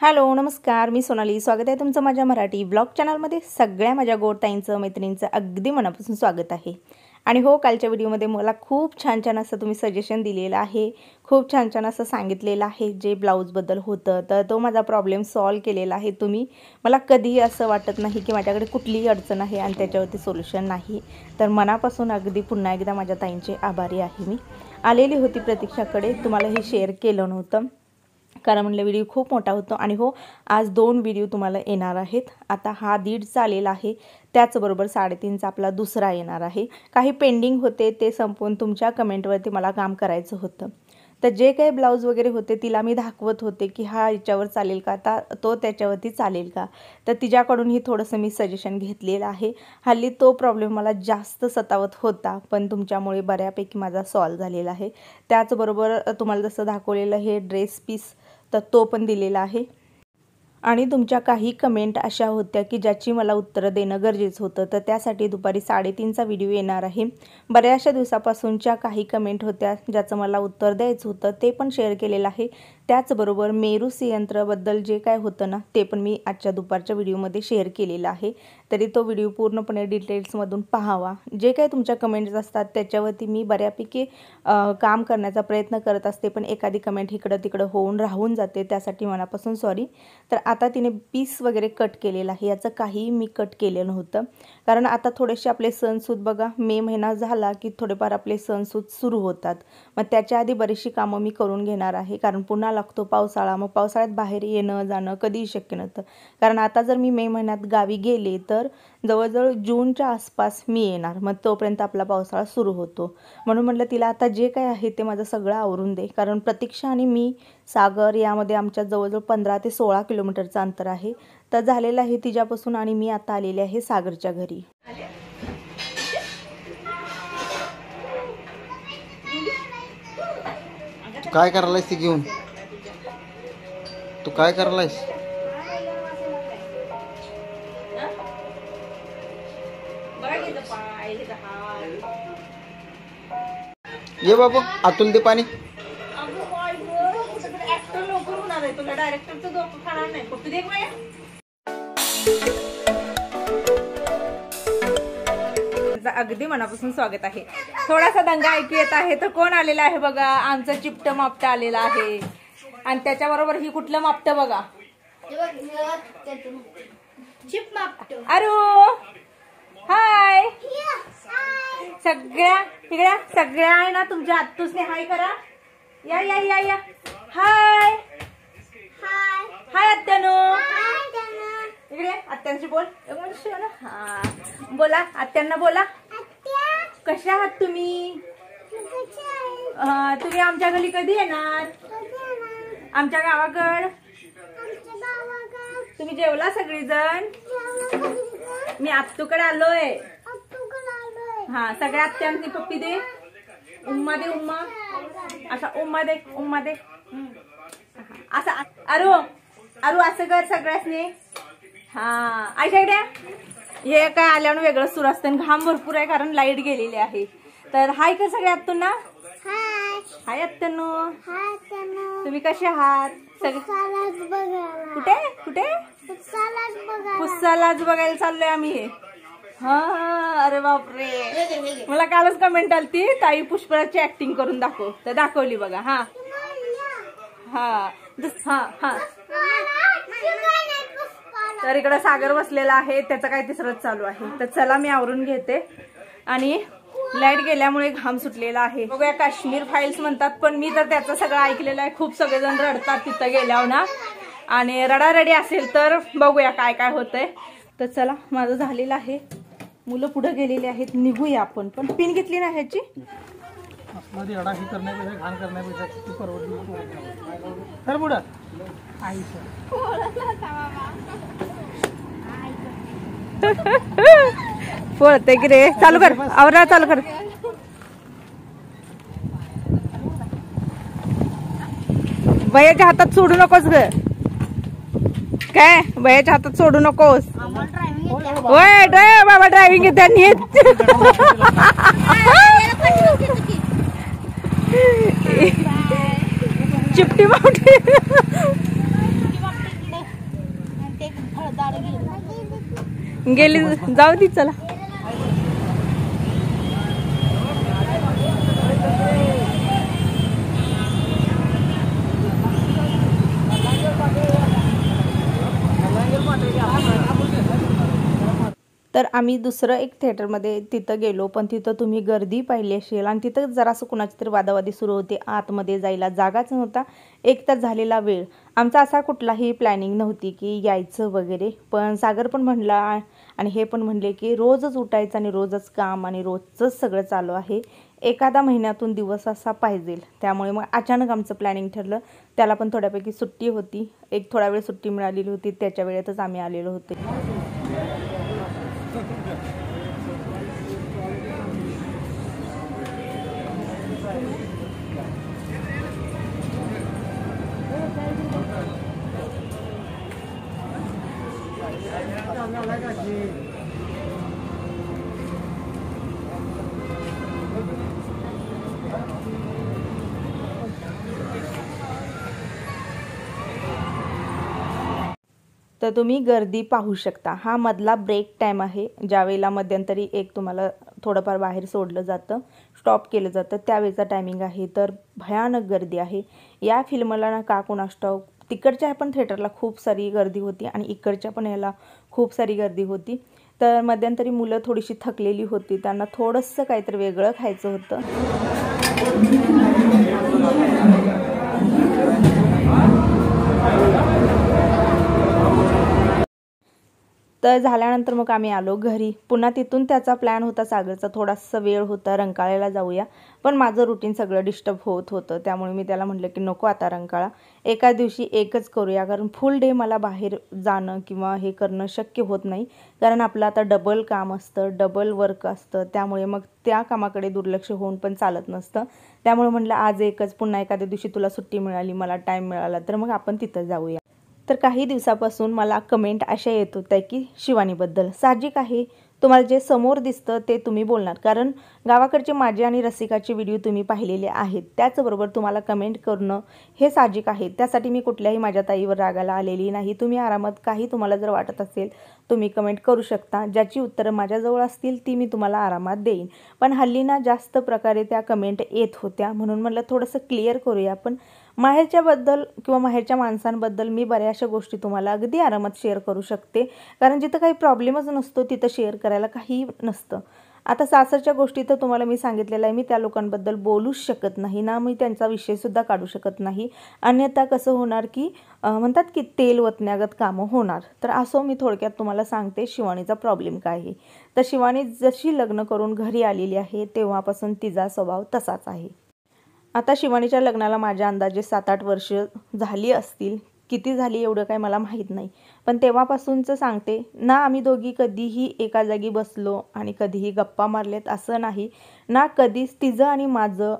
Hello नमस्कार, मी सोनाली. स्वागत आहे तुमचं माझ्या मराठी व्लॉग चॅनलमध्ये. सगळ्या माझ्या गोड ताईंचं मैत्रिणींचं अगदी मनापासून स्वागत आहे. आणि हो, कालच्या व्हिडिओमध्ये मला खूप छान छान असं तुम्ही सजेशन दिलेलं आहे, खूप छान छान असं सांगितलेलं आहे जे ब्लाऊजबद्दल होतं. तर तो माझा प्रॉब्लेम सॉल्व केलेला आहे तुम्ही. मला कधीही असं वाटत नाही की माझ्याकडे कुठलीही अडचण आहे आणि त्याच्यावरती सोल्युशन नाही. तर मनापासून अगदी पुन्हा एकदा माझ्या ताईंचे आभारी आहे. मी आलेली होती प्रतीक्षाकडे, तुम्हाला हे शेअर केलं नव्हतं कारण म्हणलं व्हिडिओ खूप मोठा होतो. आणि हो, आज 2 व्हिडिओ तुम्हाला येणार आहेत. आता हा 1.5चा आलेला आहे, त्याचबरोबर 3.5चा आपला दुसरा येणार आहे. काही पेंडिंग होते ते संपवून तुमच्या कमेंटवरती मला काम करायचं होतं. तर जे काही ब्लाऊज वगैरे होते तिला मी दाखवत होते की हा याच्यावर चालेल का, आता तो त्याच्यावरती चालेल का. तर तिच्याकडूनही थोडंसं मी सजेशन घेतलेलं आहे. हल्ली तो प्रॉब्लेम मला जास्त सतावत होता, पण तुमच्यामुळे बऱ्यापैकी माझा सॉल्व झालेला आहे. त्याचबरोबर तुम्हाला जसं दाखवलेलं हे ड्रेस पीस, तर तो पण दिलेला आहे. आणि तुमच्या काही कमेंट अशा होत्या की ज्याची मला उत्तरं देणं गरजेचं होतं, तर त्यासाठी दुपारी 3:30चा व्हिडिओ येणार आहे. बऱ्याचशा दिवसापासूनच्या काही कमेंट होत्या ज्याचं मला उत्तर द्यायचं होतं, ते पण शेअर केलेलं आहे. त्याचबरोबर मेरूसी यंत्राबद्दल जे काय होतं ना, ते पण मी आजच्या दुपारच्या व्हिडिओमध्ये शेअर केलेलं आहे. तरी तो व्हिडिओ पूर्णपणे डिटेल्समधून पाहावा. जे काही तुमच्या कमेंट्स असतात त्याच्यावरती मी बऱ्यापैकी काम करण्याचा प्रयत्न करत असते, पण एखादी कमेंट इकडं तिकडं होऊन राहून जाते, त्यासाठी मनापासून सॉरी. तर आता तिने पीस वगैरे कट केलेलं आहे, याचं काही मी कट केलं नव्हतं कारण आता थोडेसे आपले सणसूद बघा, मे महिना झाला की थोडेफार आपले सणसूद सुरू होतात. मग त्याच्या आधी बरीचशी कामं मी करून घेणार आहे, कारण पुन्हा लागतो पावसाळा. मग पावसाळ्यात बाहेर येणं जाणं कधीही शक्य नव्हतं, कारण आता जर मी मे महिन्यात गावी गेले तर जवळजवळ जूनच्या आसपास मी येणार. मग तोपर्यंत आपला पावसाळा सुरू होतो. म्हणून म्हटलं तिला आता जे काय आहे ते माझं सगळं आवरून दे, कारण प्रतीक्षा आणि मी सागर यामध्ये आमच्या जवळजवळ 15 ते 16 किलोमीटरचं अंतर आहे. तर झालेलं आहे तिच्यापासून. आणि मी आता आलेले आहे सागरच्या घरी. तू काय करायलायस ती घेऊन? तू काय करायलायस? ये बाबू, आतून दे पाणी. अगदी मनापासून स्वागत आहे. थोडासा दंगा ऐकू येत आहे, तर कोण आलेला आहे बघा, आमचं चिपट मापट आलेला आहे. आणि त्याच्याबरोबर ही कुठलं मापट बघा, अरे हाय. सगळ्या तिकडे सगळ्या आहे ना तुमच्या आत्तूसने हाय करा. या या या या. हाय हाय आत्यानो. इकडे आत्यांशी बोल. हा बोला, आत्यांना बोला. कशा आहात तुम्ही? तुम्ही आमच्या घरी कधी येणार? आमच्या गावाकड. तुम्ही जेवला सगळीजण? मी आत्तूकडे आलोय. हा, सगळ्या आत्यांनी पप्पी दे, उम्मा दे, उम्मा. असा उम्मा दे, उम्मा दे. असं अरू अरू असं कर सगळ्यासनी. हा, आईच्याकडे हे काय आल्यानं वेगळं सुरू असतं. घाम भरपूर आहे कारण लाईट गेलेली आहे. तर हाय कर सगळ्या आत्तूंना. हाय आत्यांनो. तुम्ही कसे आहात? कुठे कुठे पुस्सालाच बघायला चाललोय आम्ही. हा, अरे बापरे, मला कालच कमेंट आलती ताई पुष्पराजची ऍक्टिंग करून दाखव, तर दाखवली बघा. हा हा हा हा. तर इकडं सागर बसलेला आहे, त्याचं काय तिसरंच चालू आहे. तर चला मी आवरून घेते. आणि लाईट गेल्यामुळे घाम सुटलेला आहे. बघूया, काश्मीर फाईल्स म्हणतात, पण मी तर त्याचं सगळं ऐकलेलं आहे. खूप सगळेजण रडतात तिथं गेल्यावर ना, आणि रडारडी असेल तर बघूया काय काय होतंय. तर चला, माझं झालेलं आहे. मुलं पुढे गेलेली आहेत, निघूया आपण. पण पिन घेतली ना ह्याची. पळते की रे. चालू कर, आवरा चालू कर. भैयाच्या हातात सोडू नकोस ग. काय भैयाच्या हातात सोडू नकोस. होय बाबा, ड्रायव्हिंग येते नीट. चिपटी मावटी गेली जाऊ ती चला. तर आम्ही दुसरं एक थिएटरमध्ये तिथं गेलो, पण तिथं तुम्ही गर्दी पाहिली असेल आणि तिथं जरासं कुणाची तरी वादावादी सुरू होती. आतमध्ये जायला जागाच नव्हता. 1 तास झालेला वेळ. आमचा असा कुठलाही प्लॅनिंग नव्हती की यायचं वगैरे, पण सागर पण म्हणला आणि हे पण म्हणले की रोजच उठायचं आणि रोजच काम आणि रोजच सगळं चालू आहे, एखादा महिन्यातून दिवस असा पाहिजे. त्यामुळे मग अचानक आमचं प्लॅनिंग ठरलं. त्याला पण थोड्यापैकी सुट्टी होती, एक थोडा वेळ सुट्टी मिळालेली होती, त्याच्या वेळेतच आम्ही आलेलो होतो. तर तुम्ही गर्दी पाहू शकता. हा मधला ब्रेक टाईम आहे, ज्यावेळेला मध्यंतरी एक तुम्हाला थोडंफार बाहेर सोडलं जातं, स्टॉप केलं जातं, त्यावेळेचा टायमिंग आहे. तर भयानक गर्दी आहे या फिल्मला ना, का कोणास ठाऊक. तिकडच्या पण थिएटरला खूप सारी गर्दी होती आणि इकडच्या पण याला खूप सारी गर्दी होती. तर मध्यंतरी मुलं थोडीशी थकलेली होती, त्यांना थोडंसं काहीतरी वेगळं खायचं होतं. तर झाल्यानंतर मग आम्ही आलो घरी. पुन्हा तिथून त्याचा प्लॅन होता, सागरचा थोडासा वेळ होता, रंकाळ्याला जाऊया. पण माझं रुटीन सगळं डिस्टर्ब होत होतं, त्यामुळे मी त्याला म्हटलं की नको आता रंकाळा, एका दिवशी एकच करूया. कारण फुल डे मला बाहेर जाणं किंवा हे करणं शक्य होत नाही, कारण आपलं आता डबल काम असतं, डबल वर्क असतं, त्यामुळे मग त्या कामाकडे दुर्लक्ष होऊन पण चालत नसतं. त्यामुळे म्हटलं आज एकच, पुन्हा एखाद्या दिवशी तुला सुट्टी मिळाली, मला टाईम मिळाला तर मग आपण तिथं जाऊया. तर काही दिवसापासून मला कमेंट अशा येत होत्या की शिवानीबद्दल. साहजिक आहे, तुम्हाला जे समोर दिसतं ते तुम्ही बोलणार, कारण गावाकडचे माझे आणि रसिकाचे व्हिडिओ तुम्ही पाहिलेले आहेत. त्याचबरोबर तुम्हाला कमेंट करणं हे साहजिक आहे, त्यासाठी मी कुठल्याही माझ्या ताईवर रागाला आलेली नाही. तुम्ही आरामात काही तुम्हाला जर वाटत असेल तुम्ही कमेंट करू शकता, ज्याची उत्तरं माझ्याजवळ असतील ती मी तुम्हाला आरामात देईन. पण हल्ली ना जास्त प्रकारे त्या कमेंट येत होत्या, म्हणून म्हटलं थोडंसं क्लिअर करूया. पण माहेरच्याबद्दल किंवा माहेरच्या माणसांबद्दल मी बऱ्याचशा गोष्टी तुम्हाला अगदी आरामात शेअर करू शकते, कारण जिथं काही प्रॉब्लेमच नसतो तिथं शेअर करायला काही नसतं. आता सासरच्या गोष्टी तर तुम्हाला मी सांगितलेलं आहे, मी त्या लोकांबद्दल बोलूच शकत नाही ना, मी त्यांचा विषयसुद्धा काढू शकत नाही. अन्यथा कसं होणार की म्हणतात की तेल वतण्यागत कामं होणार. तर असो, मी थोडक्यात तुम्हाला सांगते शिवानीचा प्रॉब्लेम काय आहे. तर शिवानी जशी लग्न करून घरी आलेली आहे तेव्हापासून तिचा स्वभाव तसाच आहे. आता शिवानीच्या लग्नाला माझ्या अंदाजे 7-8 वर्ष झाली असतील, किती झाली एवढं काय मला माहीत नाही. पण तेव्हापासूनचं सांगते ना, आम्ही दोघी कधीही एका जागी बसलो आणि कधीही गप्पा मारलेत असं नाही ना. कधीच तिचं आणि माझं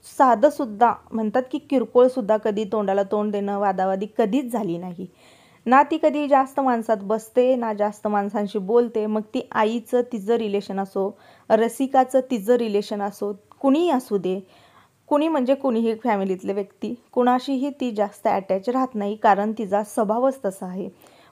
साधंसुद्धा म्हणतात की किरकोळसुद्धा कधी तोंडाला तोंड देणं, वादावादी कधीच झाली नाही ना. ती कधी जास्त माणसात बसते ना जास्त माणसांशी बोलते. मग ती आईचं तिचं रिलेशन असो, रसिकाचं तिचं रिलेशन असो, कुणीही असू दे, कुणी म्हणजे कुणीही फॅमिलीतले व्यक्ती, कुणाशीही ती जास्त अटॅच राहत नाही, कारण तिचा स्वभावच तसा आहे.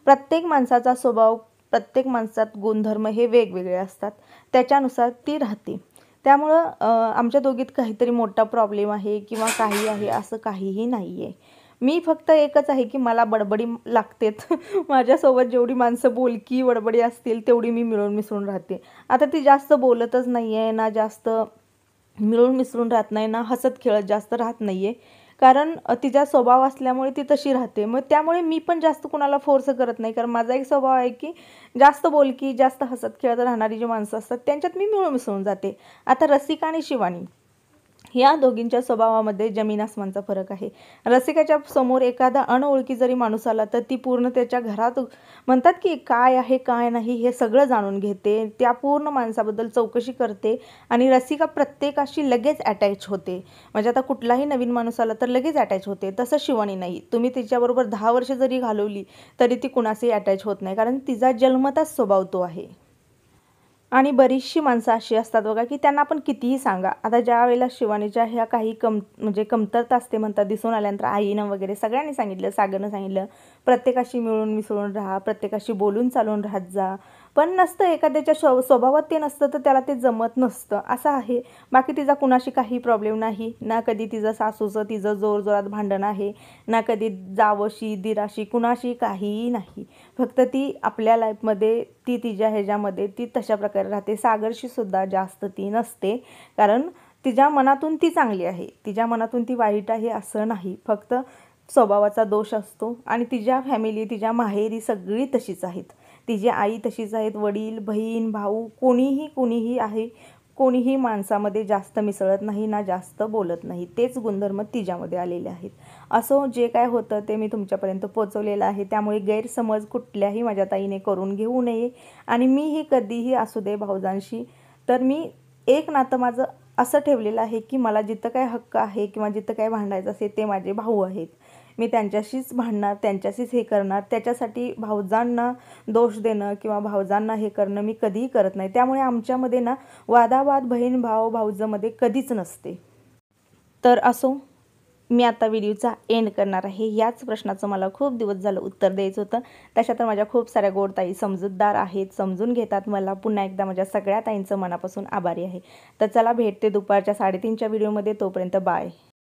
प्रत्येक माणसाचा स्वभाव, प्रत्येक माणसात गुणधर्म हे वेगवेगळे असतात, त्याच्यानुसार ती राहते. त्यामुळं आमच्या दोघीत काहीतरी मोठा प्रॉब्लेम आहे किंवा काही आहे असं काहीही नाही आहे. मी फक्त एकच आहे की मला बडबडी लागतेत. माझ्यासोबत जेवढी माणसं बोलकी बडबडी असतील तेवढी मी मिळून मिसळून राहते. आता ती जास्त बोलतच नाही आहे ना, जास्त मिळून मिसळून राहत नाही ना, हसत खेळत जास्त राहत नाही आहे, कारण तिचा स्वभाव असल्यामुळे ती तशी राहते. मग त्यामुळे मी पण जास्त कुणाला फोर्स करत नाही, कारण माझा एक स्वभाव आहे की जास्त बोलकी, जास्त हसत खेळत राहणारी जी माणसं असतात त्यांच्यात मी मिळून मिसळून जाते. आता रसिका आणि शिवानी या दोघींच्या स्वभावामध्ये जमीन आसमानचा फरक आहे. रसिकाच्या समोर एखादा अनओळखी जरी माणूस आला तर ती पूर्ण त्याच्या घरात म्हणतात की काय आहे काय नाही हे सगळं जाणून घेते, त्या पूर्ण माणसाबद्दल चौकशी करते आणि रसिका प्रत्येकाशी लगेच अटॅच होते. म्हणजे आता कुठलाही नवीन माणूस आला तर लगेच अटॅच होते. तसं शिवानी नाही. तुम्ही तिच्याबरोबर 10 वर्ष जरी घालवली तरी ती कुणाशी अटॅच होत नाही, कारण तिचा जन्मताच स्वभाव तो आहे. आणि बरीचशी माणसं अशी असतात बघा की त्यांना आपण कितीही सांगा. आता ज्या वेळेला शिवानीच्या ह्या काही म्हणजे कमतरता असते म्हणतात, दिसून आल्यानंतर आईनं वगैरे सगळ्यांनी सांगितलं, सागरनं सांगितलं, प्रत्येकाशी मिळून मिसळून राहा, प्रत्येकाशी बोलून चालून राहत जा, पण नसतं, एखाद्याच्या स्वभावात ते नसतं तर त्याला ते जमत नसतं, असं आहे. बाकी तिचा कुणाशी काही प्रॉब्लेम नाही ना, कधी तिचं सासूचं तिचं जोरजोरात भांडण आहे ना, कधी जावशी दिराशी कुणाशी काहीही नाही. फक्त ती आपल्या लाईफमध्ये ती तिच्या ह्याच्यामध्ये ती तशा प्रकारे राहते. सागरशी सुद्धा जास्त ती नसते, कारण तिच्या मनातून ती चांगली आहे, तिच्या मनातून ती वाईट आहे असं नाही, फक्त स्वभावाचा दोष असतो. आणि तिच्या फॅमिली तिच्या माहेरी सगळी तशीच आहेत, तिची आई तशीच आहेत, वडील बहीण भाऊ कोणीही आहे, कोणीही माणसामध्ये जास्त मिसळत नाही ना जास्त बोलत नाही, तेच गुणधर्म तिच्यामध्ये आलेले आहेत. असो, जे काय होतं ते मी तुमच्यापर्यंत पोचवलेलं आहे, त्यामुळे गैरसमज कुठल्याही माझ्या ताईने करून घेऊ नये. आणि मीही कधीही असू दे भाऊजांशी, तर मी एक नातं माझं असं ठेवलेलं आहे की मला जिथं काय हक्क आहे किंवा जिथं काय भांडायचं असेल ते माझे भाऊ आहेत, मी त्यांच्याशीच भांडणार, त्यांच्याशीच हे करणार. त्याच्यासाठी भाऊजांना दोष देणं किंवा भाऊजांना हे करणं मी कधीही करत नाही. त्यामुळे आमच्यामध्ये ना वादावाद बहीण भाऊ भाऊजामध्ये कधीच नसते. तर असो, मी आता व्हिडिओचा एंड करणार आहे. याच प्रश्नाचं मला खूप दिवस झालं उत्तर द्यायचं होतं. तशा तर माझ्या खूप साऱ्या गोड ताई समजूतदार आहेत, समजून घेतात मला. पुन्हा एकदा माझ्या सगळ्या ताईंचं मनापासून आभारी आहे. तर चला, भेटते दुपारच्या 3:30च्या व्हिडिओमध्ये. तोपर्यंत बाय.